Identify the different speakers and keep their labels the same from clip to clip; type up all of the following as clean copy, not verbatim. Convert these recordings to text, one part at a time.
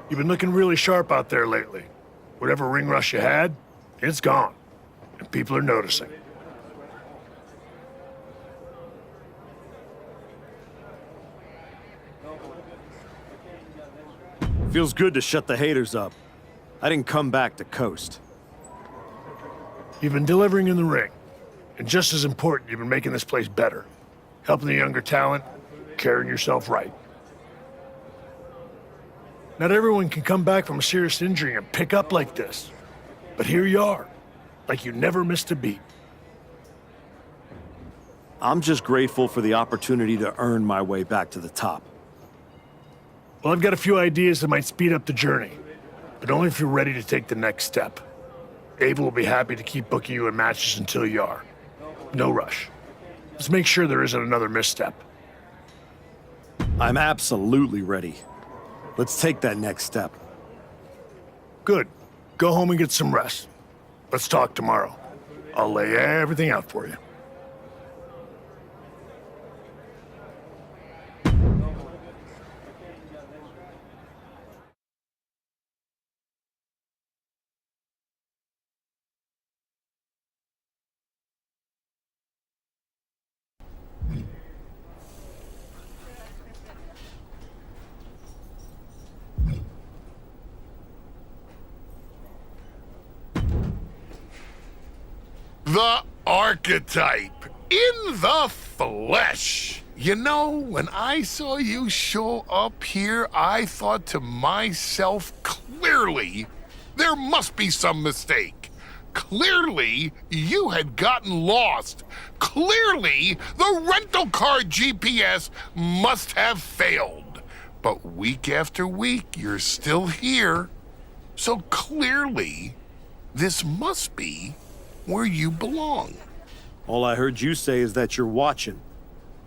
Speaker 1: You've been looking really sharp out there lately. Whatever ring rush you had, it's gone. And people are noticing.
Speaker 2: Feels good to shut the haters up. I didn't come back to coast.
Speaker 1: You've been delivering in the ring. And just as important, you've been making this place better. Helping the younger talent, carrying yourself right. Not everyone can come back from a serious injury and pick up like this. But here you are, like you never missed a beat.
Speaker 2: I'm just grateful for the opportunity to earn my way back to the top.
Speaker 1: Well, I've got a few ideas that might speed up the journey, but only if you're ready to take the next step. Ava will be happy to keep booking you in matches until you are. No rush. Let's make sure there isn't another misstep.
Speaker 2: I'm absolutely ready. Let's take that next step.
Speaker 1: Good. Go home and get some rest. Let's talk tomorrow. I'll lay everything out for you.
Speaker 3: The archetype in the flesh. You know, when I saw you show up here, I thought to myself, clearly, there must be some mistake. Clearly, you had gotten lost. Clearly, the rental car GPS must have failed. But week after week, you're still here. So clearly, this must be where you belong.
Speaker 2: All I heard you say is that you're watching.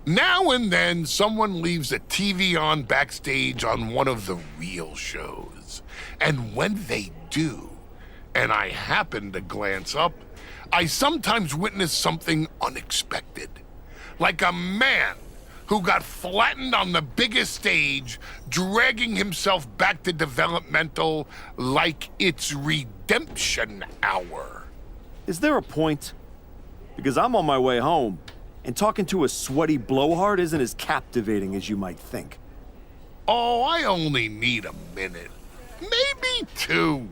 Speaker 3: Now and then, someone leaves a TV on backstage on one of the real shows. And when they do, and I happen to glance up, I sometimes witness something unexpected. Like a man who got flattened on the biggest stage, dragging himself back to developmental like it's redemption hour.
Speaker 2: Is there a point? Because I'm on my way home, and talking to a sweaty blowhard isn't as captivating as you might think.
Speaker 3: Oh, I only need a minute. Maybe two.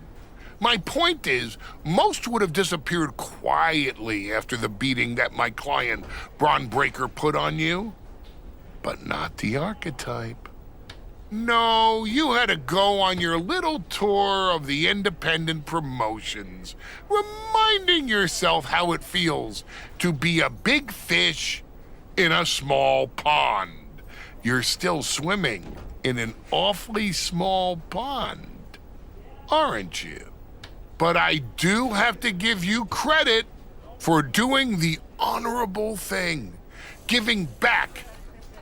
Speaker 3: My point is, most would have disappeared quietly after the beating that my client, Braun Breaker, put on you. But not the archetype. No, you had to go on your little tour of the independent promotions, reminding yourself how it feels to be a big fish in a small pond. You're still swimming in an awfully small pond, aren't you? But I do have to give you credit for doing the honorable thing, giving back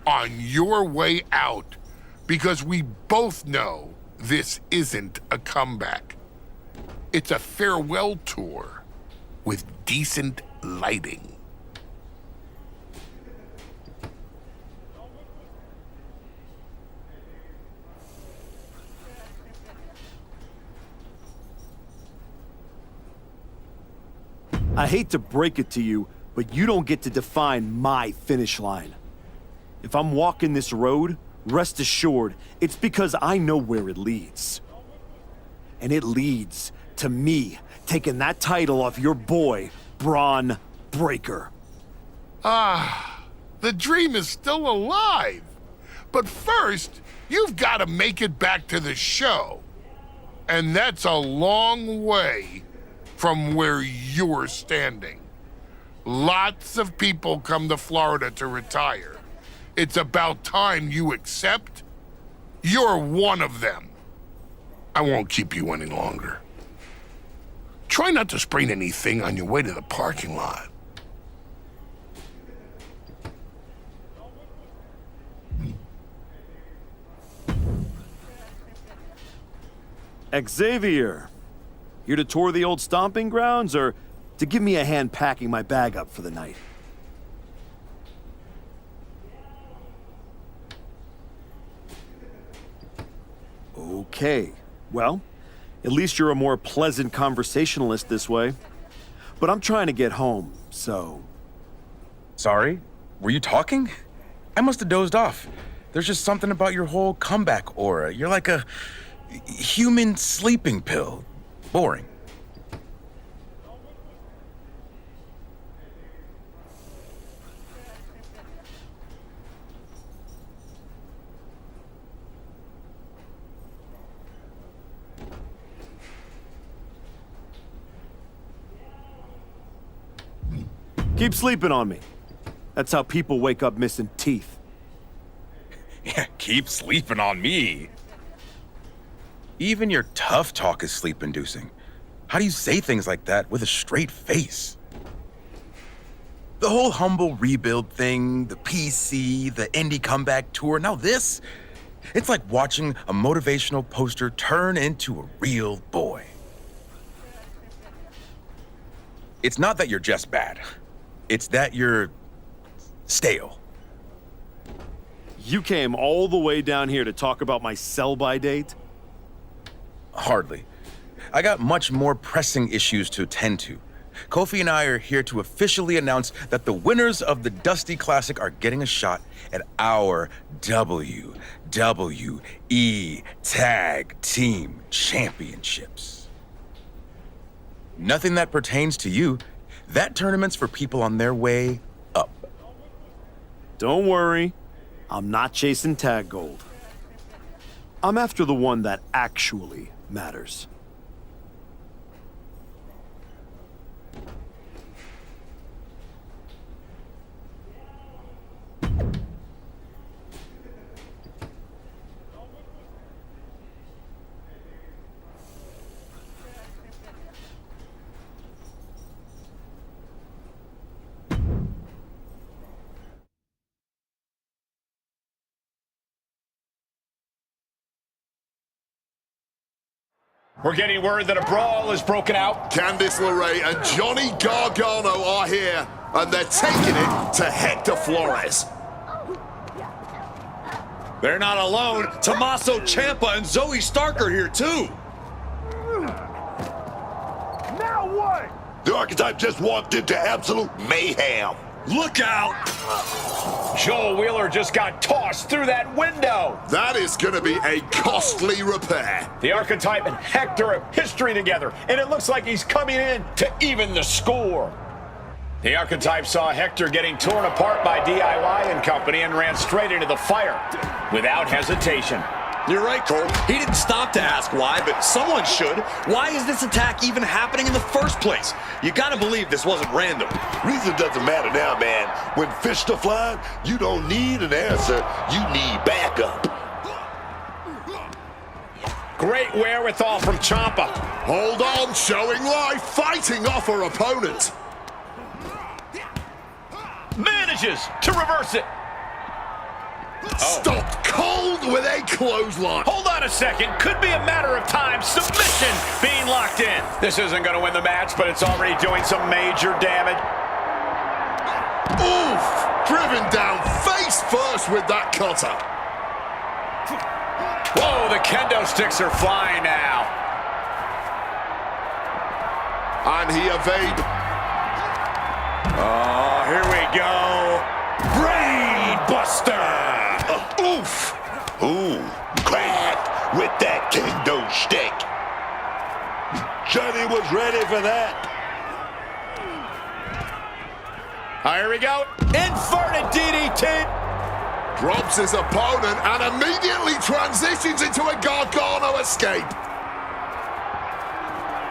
Speaker 3: on your way out. Because we both know this isn't a comeback. It's a farewell tour with decent lighting.
Speaker 2: I hate to break it to you, but you don't get to define my finish line. If I'm walking this road, rest assured, it's because I know where it leads. And it leads to me taking that title off your boy, Braun Breaker.
Speaker 3: The dream is still alive. But first, you've got to make it back to the show. And that's a long way from where you're standing. Lots of people come to Florida to retire. It's about time you accept you're one of them. I won't keep you any longer. Try not to sprain anything on your way to the parking lot.
Speaker 2: Xavier, here to tour the old stomping grounds or to give me a hand packing my bag up for the night? Okay, Well, at least you're a more pleasant conversationalist this way. But I'm trying to get home, so...
Speaker 4: Sorry? Were you talking? I must have dozed off. There's just something about your whole comeback aura. You're like a human sleeping pill. Boring.
Speaker 2: Keep sleeping on me. That's how people wake up missing teeth.
Speaker 4: Yeah, keep sleeping on me. Even your tough talk is sleep-inducing. How do you say things like that with a straight face? The whole humble rebuild thing, the PC, the indie comeback tour, now this? It's like watching a motivational poster turn into a real boy. It's not that you're just bad. It's that you're stale.
Speaker 2: You came all the way down here to talk about my sell-by date?
Speaker 4: Hardly. I got much more pressing issues to attend to. Kofi and I are here to officially announce that the winners of the Dusty Classic are getting a shot at our WWE Tag Team Championships. Nothing that pertains to you. That tournament's for people on their way up.
Speaker 2: Don't worry, I'm not chasing tag gold. I'm after the one that actually matters.
Speaker 5: We're getting word that a brawl is broken out.
Speaker 6: Candice LeRae and Johnny Gargano are here, and they're taking it to Hector Flores.
Speaker 7: They're not alone. Tommaso Ciampa and Zoe Stark are here, too.
Speaker 1: Now what?
Speaker 6: The Archetype just walked into absolute mayhem.
Speaker 7: Look out!
Speaker 5: Joel Wheeler just got tossed through that window.
Speaker 6: That is going to be a costly repair.
Speaker 5: The Archetype and Hector have history together, and it looks like he's coming in to even the score. The Archetype saw Hector getting torn apart by DIY and company and ran straight into the fire without hesitation.
Speaker 7: You're right, Cole. He didn't stop to ask why, but someone should. Why is this attack even happening in the first place? You gotta believe this wasn't random.
Speaker 6: Reason doesn't matter now, man. When fish are flying, you don't need an answer. You need backup.
Speaker 5: Great wherewithal from Ciampa.
Speaker 6: Hold on, showing life, fighting off her opponent.
Speaker 5: Manages to reverse it.
Speaker 6: Stopped cold with a clothesline.
Speaker 5: Hold on a second. Could be a matter of time. Submission being locked in. This isn't going to win the match, but it's already doing some major damage.
Speaker 6: Oof! Driven down face first with that cutter.
Speaker 5: Whoa, the kendo sticks are flying now.
Speaker 6: And he evaded.
Speaker 5: Oh, here we go. Brain Buster.
Speaker 6: Oof! Ooh, cracked with that kendo stick. Johnny was ready for that.
Speaker 5: Here we go. Inverted DDT.
Speaker 6: Drops his opponent and immediately transitions into a Gargano escape.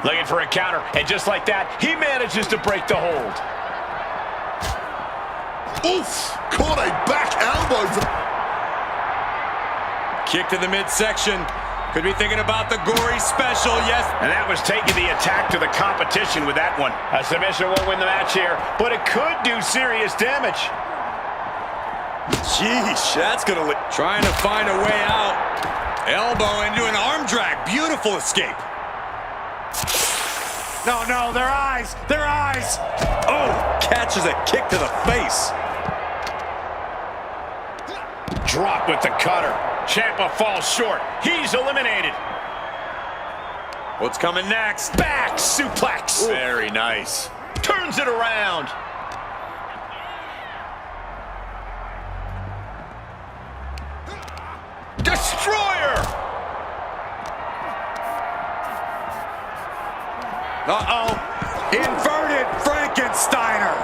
Speaker 5: Looking for a counter, and just like that, he manages to break the hold.
Speaker 6: Oof! Caught a back elbow.
Speaker 7: Kick to the midsection. Could be thinking about the gory special, yes.
Speaker 5: And that was taking the attack to the competition with that one. A submission won't win the match here, but it could do serious damage.
Speaker 7: Sheesh, that's gonna trying to find a way out. Elbow into an arm drag. Beautiful escape.
Speaker 2: No, their eyes! Their eyes!
Speaker 7: Oh, catches a kick to the face.
Speaker 5: Drop with the cutter. Ciampa falls short. He's eliminated.
Speaker 7: What's coming next?
Speaker 5: Back suplex.
Speaker 7: Ooh. Very nice.
Speaker 5: Turns it around. Destroyer.
Speaker 7: Uh-oh. Inverted Frankensteiner.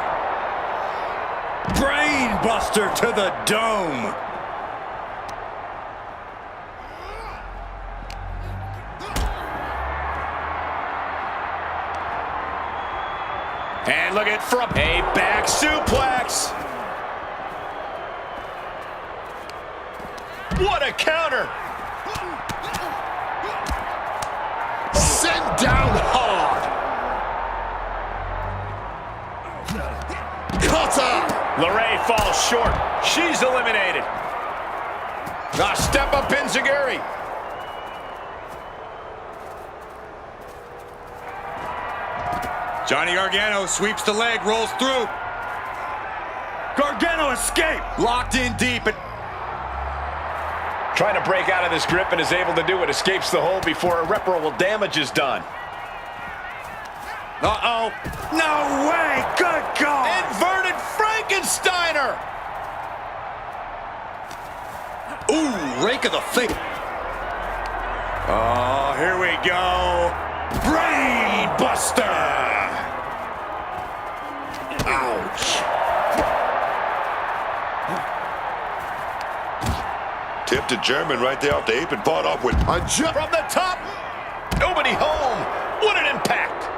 Speaker 7: Brain buster to the dome. And look at from a back suplex.
Speaker 5: What a counter.
Speaker 3: Sent down hard. Cutter.
Speaker 5: LeRae falls short. She's eliminated. A step up Enziguri.
Speaker 7: Johnny Gargano sweeps the leg, rolls through. Gargano escaped. Locked in deep.
Speaker 5: Trying to break out of this grip and is able to do it. Escapes the hold before irreparable damage is done.
Speaker 7: Uh-oh. No way. Good God.
Speaker 5: Inverted Frankensteiner.
Speaker 7: Ooh, rake of the finger. Oh, here we go. Brain buster.
Speaker 6: Ouch. Tipped to German right there off the apron. Fought off with
Speaker 3: A jump.
Speaker 5: From the top. Nobody home. What an impact.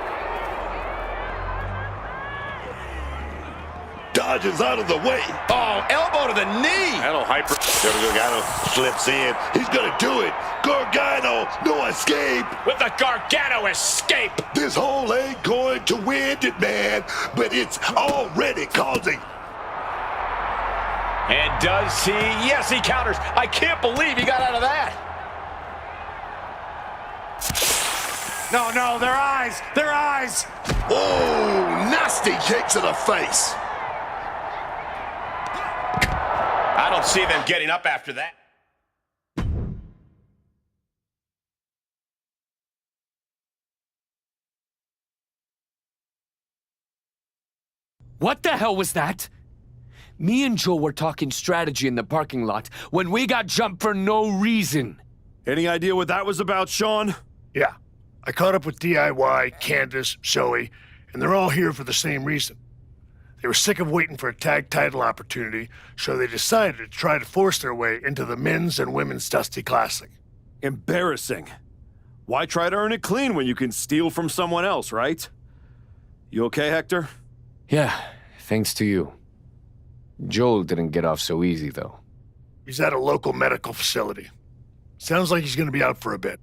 Speaker 6: dodges out of the way.
Speaker 5: Oh, elbow to the knee.
Speaker 7: That'll hyper.
Speaker 6: Gargano slips in. He's going to do it. Gargano, no escape.
Speaker 5: With the Gargano escape.
Speaker 6: This hole ain't going to win it, man, but it's already causing.
Speaker 5: And does he? Yes, he counters. I can't believe he got out of that.
Speaker 7: No, no, their eyes, their eyes.
Speaker 6: Oh, nasty kick to the face.
Speaker 5: I don't see them getting up after that.
Speaker 8: What the hell was that? Me and Joe were talking strategy in the parking lot when we got jumped for no reason.
Speaker 2: Any idea what that was about, Sean?
Speaker 1: Yeah. I caught up with DIY, Candace, Zoe, and they're all here for the same reason. They were sick of waiting for a tag title opportunity, so they decided to try to force their way into the men's and women's Dusty Classic.
Speaker 2: Embarrassing. Why try to earn it clean when you can steal from someone else, right? You okay, Hector?
Speaker 8: Yeah, thanks to you. Joel didn't get off so easy, though.
Speaker 1: He's at a local medical facility. Sounds like he's gonna be out for a bit.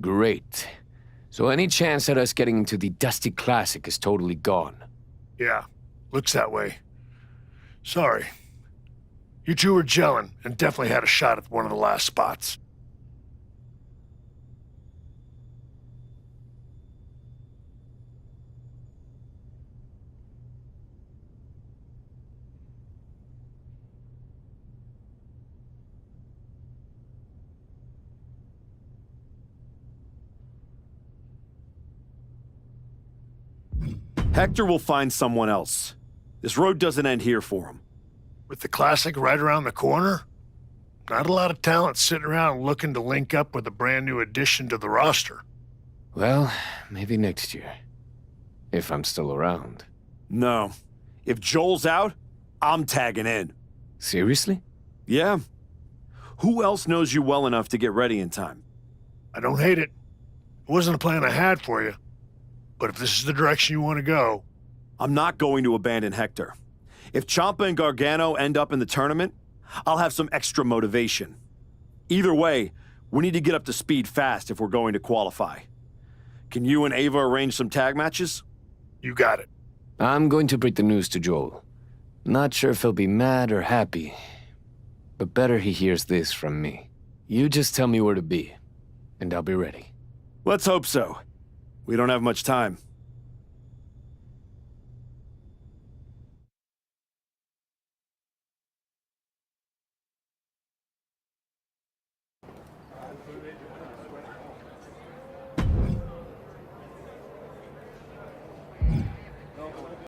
Speaker 8: Great. So any chance at us getting into the Dusty Classic is totally gone.
Speaker 1: Yeah, looks that way. Sorry. You two were gelling and definitely had a shot at one of the last spots.
Speaker 2: Hector will find someone else. This road doesn't end here for him.
Speaker 1: With the Classic right around the corner, not a lot of talent sitting around looking to link up with a brand new addition to the roster.
Speaker 8: Well, maybe next year. If I'm still around.
Speaker 2: No. If Joel's out, I'm tagging in.
Speaker 8: Seriously?
Speaker 2: Yeah. Who else knows you well enough to get ready in time?
Speaker 1: I don't hate it. It wasn't a plan I had for you. But if this is the direction you want to go...
Speaker 2: I'm not going to abandon Hector. If Ciampa and Gargano end up in the tournament, I'll have some extra motivation. Either way, we need to get up to speed fast if we're going to qualify. Can you and Ava arrange some tag matches?
Speaker 1: You got it.
Speaker 8: I'm going to break the news to Joel. Not sure if he'll be mad or happy. But better he hears this from me. You just tell me where to be, and I'll be ready.
Speaker 2: Let's hope so. We don't have much time.